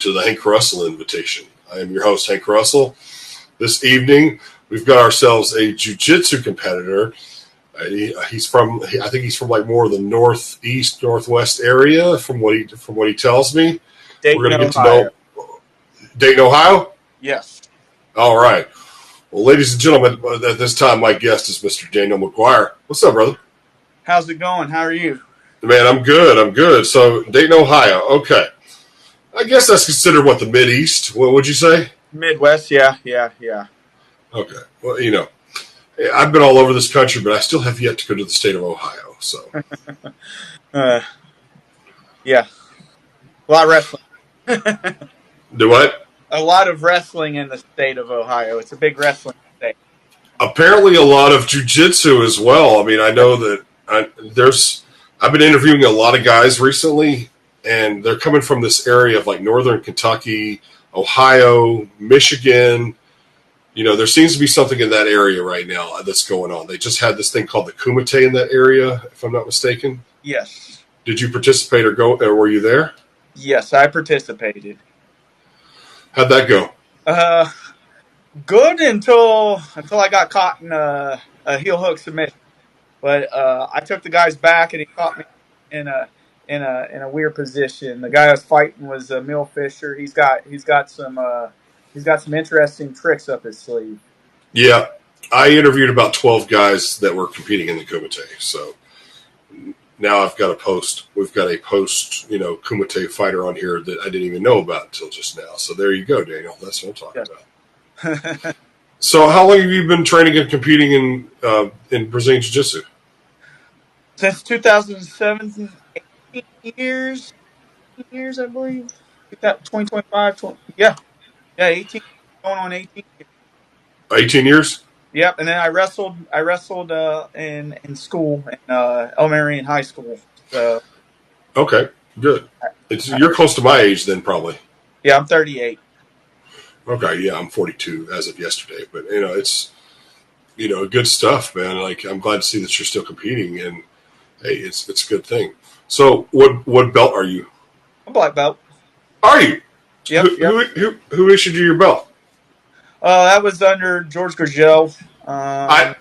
to the Hank Russell invitation. I am your host, Hank Russell. This evening, we've got ourselves a jiu-jitsu competitor. He's from, I think he's from like more of the northeast, northwest area, from what he tells me. Dayton, We're going to get Ohio. to know Dayton, Ohio. Yes. All right. Well, ladies and gentlemen, at this time, my guest is Mr. Daniel McGuire. What's up, brother? How's it going? How are you? Man, I'm good. So, Dayton, Ohio. Okay. I guess that's considered, what, the Mideast? What would you say? Midwest, yeah. Okay. Well, I've been all over this country, but I still have yet to go to the state of Ohio. So, Yeah. A lot of wrestling. do what? A lot of wrestling in the state of Ohio. It's a big wrestling state. Apparently, a lot of jiu-jitsu as well. I mean, I know that I've been interviewing a lot of guys recently, and they're coming from this area of like northern Kentucky, Ohio, Michigan. There seems to be something in that area right now that's going on. They just had this thing called the Kumite in that area, if I'm not mistaken. Yes. Did you participate or were you there? Yes, I participated. How'd that go? Good until I got caught in a heel hook submission. But I took the guy's back and he caught me in a weird position. The guy I was fighting was Mill Fisher. He's got some interesting tricks up his sleeve. Yeah, I interviewed about 12 guys that were competing in the Kumite. So now I've got a post. We've got a post, Kumite fighter on here that I didn't even know about until just now. So there you go, Daniel. That's what I'm talking about. So how long have you been training and competing in Brazilian Jiu-Jitsu? Since 2007, 18 years, I believe. 2025, 18, going on 18 years. 18 years? Yep, and then I wrestled in school, in elementary and high school. So Okay, good. You're close to my age then, probably. Yeah, I'm 38. Okay, yeah, I'm 42 as of yesterday. But, it's, good stuff, man. Like, I'm glad to see that you're still competing, and, hey, it's a good thing. So, what belt are you? A black belt. Are you? Yep. Who issued you your belt? That was under George Gurgel. I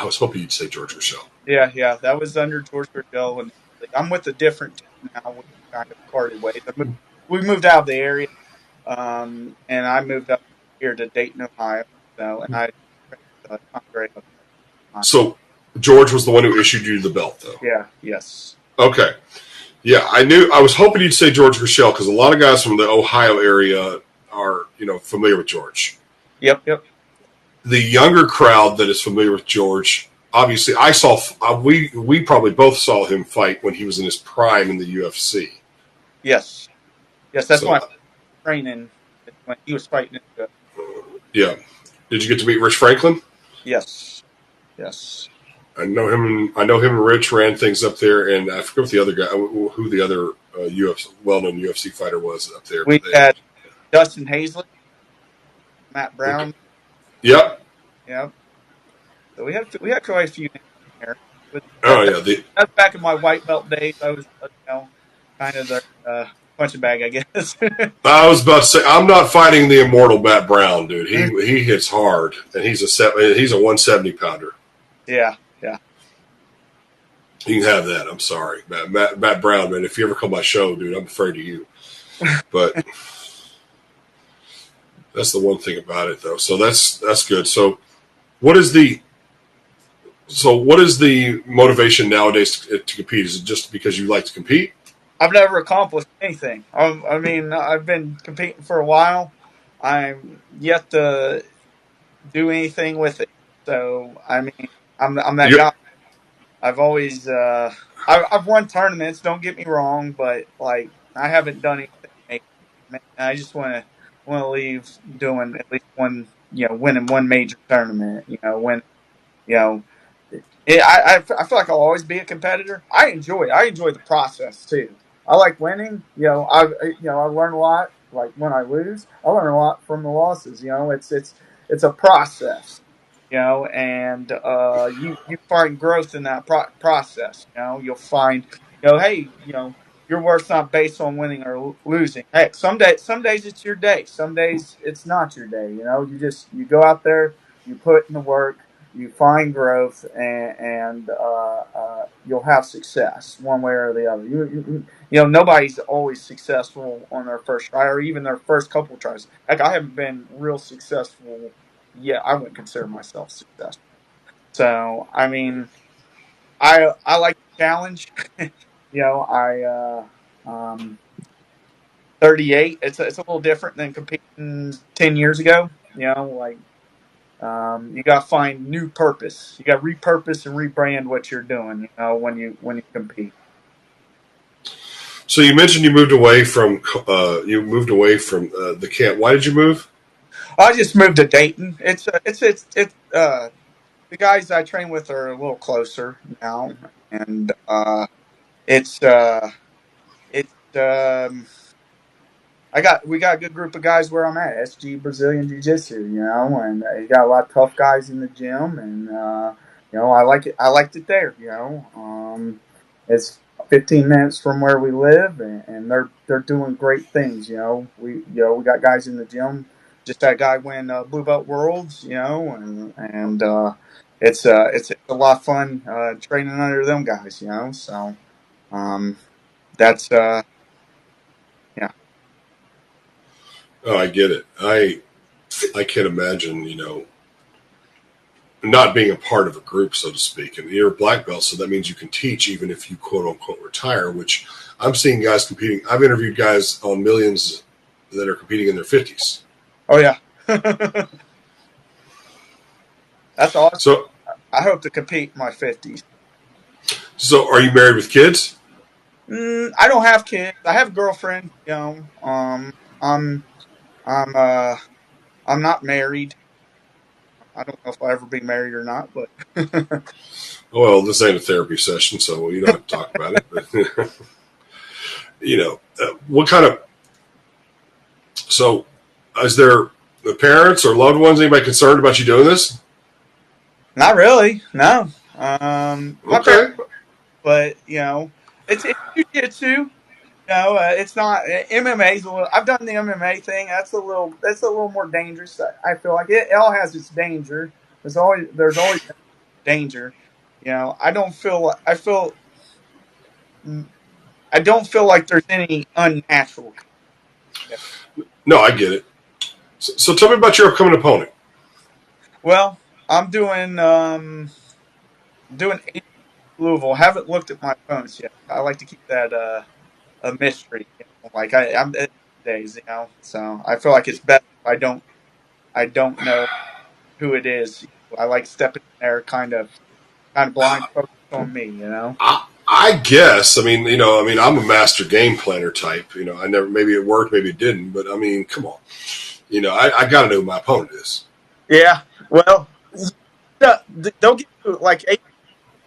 was hoping you'd say George Rochelle. Yeah, that was under George Gurgel, and I'm with a different team now. We kind of parted ways. We moved out of the area, and I moved up here to Dayton, Ohio. And I So George was the one who issued you the belt, though. Yeah. Yes. Okay. Yeah, I was hoping you'd say George Rochelle because a lot of guys from the Ohio area are, familiar with George. Yep. The younger crowd that is familiar with George, obviously, we probably both saw him fight when he was in his prime in the UFC. Yes, that's why I was training when he was fighting. Yeah. Did you get to meet Rich Franklin? Yes. I know him and Rich ran things up there, and I forget who the other well-known UFC fighter was up there. We had Dustin Hazlett, Matt Brown. Okay. Yep. So we had quite a few names there. That's back in my white belt days. I was, kind of the punching bag, I guess. I was about to say, I'm not fighting the immortal Matt Brown, dude. He hits hard, and he's a 170 pounder. Yeah. You can have that. I'm sorry, Matt Brown, man. If you ever come my show, dude, I'm afraid of you. But that's the one thing about it, though. So that's good. So what is the motivation nowadays to compete? Is it just because you like to compete? I've never accomplished anything. I've been competing for a while. I'm yet to do anything with it. So I'm that guy. I've always I've won tournaments. Don't get me wrong, but like I haven't done anything. I just want to leave doing at least one, winning one major tournament. I feel like I'll always be a competitor. I enjoy the process too. I like winning. I learn a lot. Like when I lose, I learn a lot from the losses. It's a process. And you find growth in that process. You'll find, hey, you're your worth's not based on winning or losing. Heck, some days it's your day. Some days it's not your day. You go out there, you put in the work, you find growth, and you'll have success one way or the other. Nobody's always successful on their first try or even their first couple tries. Like, I haven't been real successful yet. I wouldn't consider myself successful. So, I mean, I like the challenge. I 38. It's a little different than competing 10 years ago. You got to find new purpose. You got to repurpose and rebrand what you're doing. When you compete. So you mentioned you moved away from the camp. Why did you move? I just moved to Dayton. The guys I train with are a little closer now, and it's it's we got a good group of guys where I'm at. SG Brazilian Jiu Jitsu, and you got a lot of tough guys in the gym, and I like it. I liked it there. It's 15 minutes from where we live, and they're doing great things. We got guys in the gym. Just that guy win Blue Belt Worlds, and it's a lot of fun training under them guys. So that's yeah. Oh, I get it. I can't imagine, not being a part of a group, so to speak. And you're a black belt, so that means you can teach even if you quote unquote retire, which I'm seeing guys competing. I've interviewed guys on millions that are competing in their 50s. Oh, yeah. That's awesome. So I hope to compete in my 50s. So are you married with kids? I don't have kids. I have a girlfriend. I'm I'm not married. I don't know if I'll ever be married or not, but Well, this ain't a therapy session, so you don't have to talk about it. But what kind of so is there the parents or loved ones anybody concerned about you doing this? not really. No. My Okay. parents, but it's jiu-jitsu. It's not MMA's a little. I've done the MMA thing. That's a little more dangerous. I feel like it all has its danger. There's always danger. I don't feel. I don't feel like there's any unnatural. No, I get it. So tell me about your upcoming opponent. Well, I'm doing Louisville. Haven't looked at my opponents yet. I like to keep that a mystery. Like I'm days, So I feel like it's best if I don't know who it is. I like stepping in there, kind of blind focus on me. I guess. I'm a master game planner type. I never. Maybe it worked, maybe it didn't. But come on. I got to know who my opponent is. Yeah. Well, they'll give you like 8.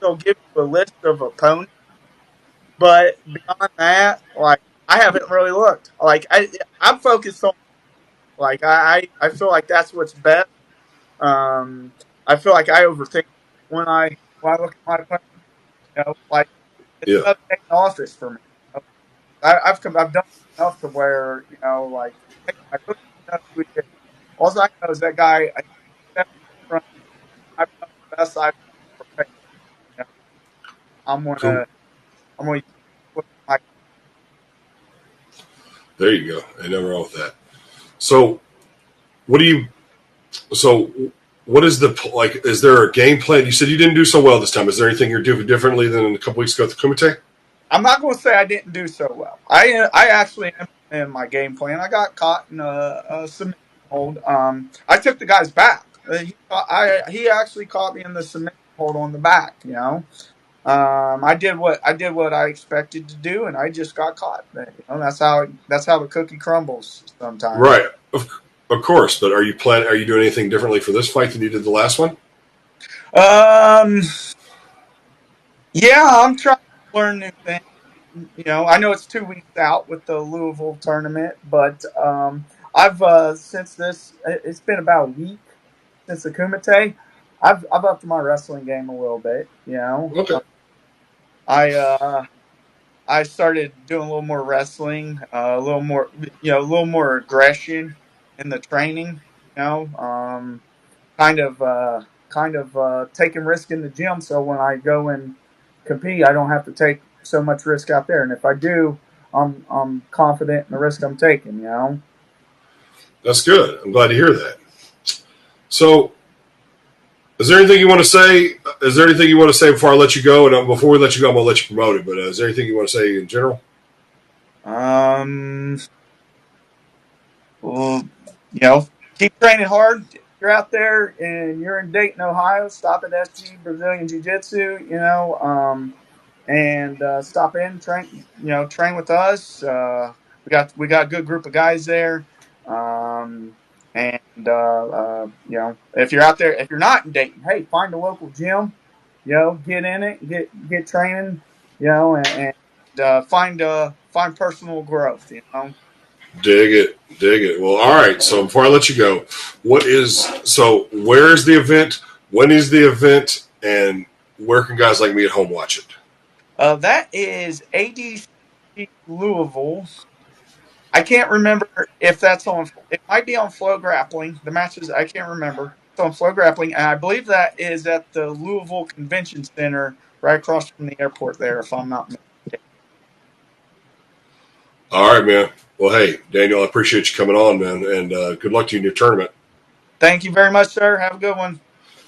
They'll give you a list of opponents, but beyond that, like I haven't really looked. Like I'm focused on like I feel like that's what's best. I feel like I overthink when I look at my opponent. Like it's Yeah. another day in office for me. I've done enough to where like I really know who he is. All I know is that guy. I've done the best I've ever. I'm Cool. gonna put my. There you go. I never wrong with that. So, what do you? So, what is the like? Is there a game plan? You said you didn't do so well this time. Is there anything you're doing differently than a couple weeks ago at the Kumite? I'm not going to say I didn't do so well. I actually am in my game plan. I got caught in a submission hold. I took the guy's back. He actually caught me in the submission hold on the back. I did what I expected to do, and I just got caught. That's how the cookie crumbles sometimes. Right. Of course. But are you doing anything differently for this fight than you did the last one? Yeah, I'm trying to learn new things. I know it's 2 weeks out with the Louisville tournament, but I've since this it's been about a week since the Kumite. I've upped my wrestling game a little bit. Okay. I I started doing a little more wrestling, a little more, a little more aggression in the training. You know, taking risk in the gym. So when I go and compete, I don't have to take so much risk out there. And if I do, I'm confident in the risk I'm taking. You know. That's good. I'm glad to hear that. So, is there anything you want to say? Is there anything you want to say before I let you go? And before we let you go, I'm going to let you promote it. But is there anything you want to say in general? Well, keep training hard. If you're out there and you're in Dayton, Ohio, stop at SG Brazilian Jiu Jitsu. And stop in, train. Train with us. We got a good group of guys there. And if you're out there, if you're not in Dayton, hey, find a local gym. Get in it, get training. And find personal growth. Dig it, dig it. Well, all right. So before I let you go, where is the event? When is the event? And where can guys like me at home watch it? That is ADC Louisville. I can't remember if that's on. It might be on Flow Grappling. The matches I can't remember. It's on Flow Grappling, and I believe that is at the Louisville Convention Center, right across from the airport. There, if I'm not mistaken. All right, man. Well, hey, Daniel, I appreciate you coming on, man, and good luck to you in your tournament. Thank you very much, sir. Have a good one.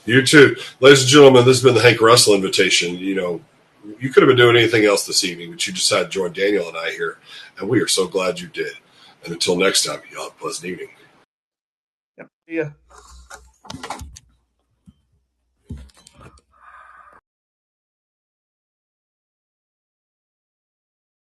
You too. Ladies and gentlemen, this has been the Hank Russell invitation. You could have been doing anything else this evening, but you decided to join Daniel and I here, and we are so glad you did. And until next time, y'all have a pleasant evening. Yep. See ya.